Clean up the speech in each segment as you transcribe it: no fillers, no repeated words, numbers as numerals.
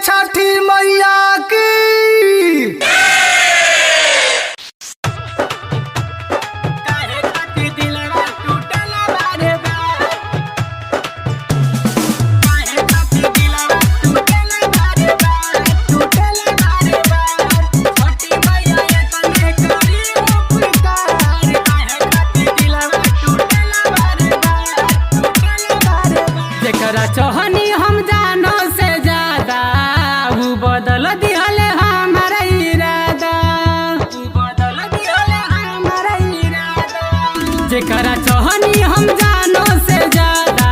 छठी मैया की। चौहनी हम जानो से ज्यादा वो बदल दिहले हमारा इरादा, बदल दिहले हमारा इरादा। जेकरा चौहनी हम जानो से ज्यादा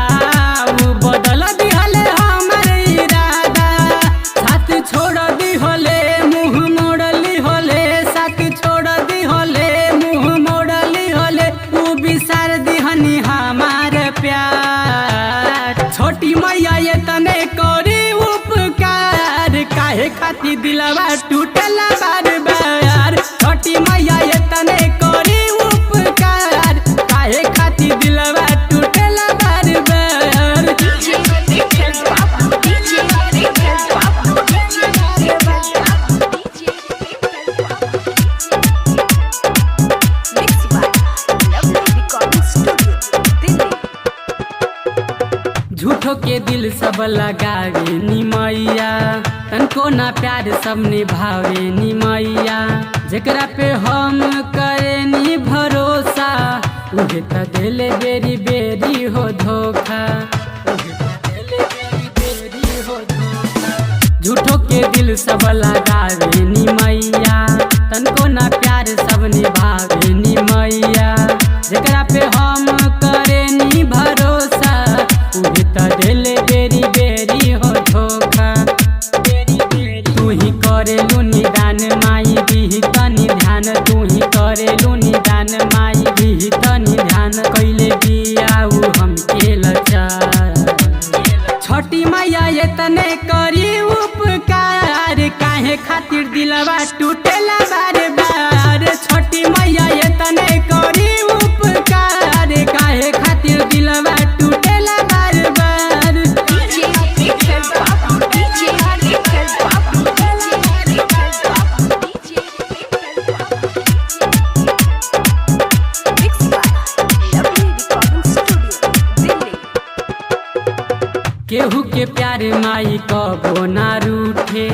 वो बदल दिहले हमारा इरादा। साथ छोड़ दी होले मुंह मोड़ली होले, साथ छोड़ दी होले मुंह मोड़ली होले, वो बिसार दिहनी हमारे प्यार। छोटी मैया ये तने करी उपकार, काहे खातिर दिलवा टूटला बार बार। छोटी मैया ये तने करी उपकार, काहे खातिर दिलवा टूटला बार बार। झूठो के दिल सब लगावे नी मैया, तनको ना प्यार सब निभावे नी मैया। जेकरा पे हम करे नी भरोसा, उहे त देले बेरी बेरी हो धोखा, उहे त देले बेरी बेरी हो धोखा। झूठो के दिल सब लगावे नी मैया, तनको ना प्यार सब निभावे नी मैया। जेकरा पे हम करे नी भरोसा, उहे त देले बेरी बेरी हो धोखा। तू ही करेलू निदान माई दीही तनी ध्यान, तू ही करेलू निदान माई दीही तनी ध्यान। कैले बियाऊ हमके लाचार, छोटी मैया ये तने करी उपकार, काहे खातिर दिलवा टूटेला बार बार। छोटी मैया ये तने करी उपकार, काहे खातिर दिलवा टूटेला बार बार। केहू के प्यार माई कबो ना रूठे,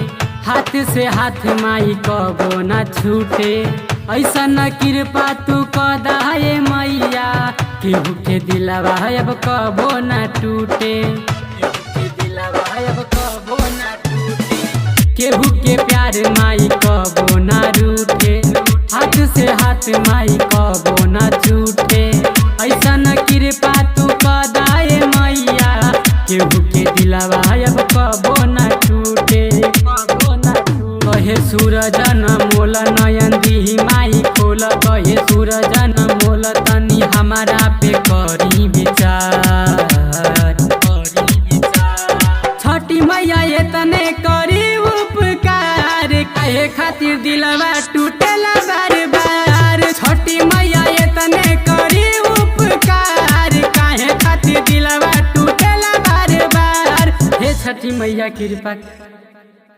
हाथ से हाथ माई कबो ना छूटे। ऐसा न कृपा तू कदाए मैया, केहू के दिलवा अब कबो ना टूटे, अब कबो ना टूटे। केहू के प्यार माई कबो ना रूठे, हाथ से हाथ माई कबो ना छूटे। ऐसा न कृपा तू कदाए मैया, केहू के दिलवा अब कबो ना टूटे, कबो ना टूटे। कहे सूरज न मोल नयन दीही माई खोल, कहे सूरज न मोल तनी हमारा पे करी विचार, करी विचार। छोटी मैया ये तने करी उपकार, काहे खातिर दिलवा टूटेला बार बार। छोटी मैया ये तने करी उपकार, काहे खातिर दिलवा टूटेला बार बार। हे छठी मैया कृपा।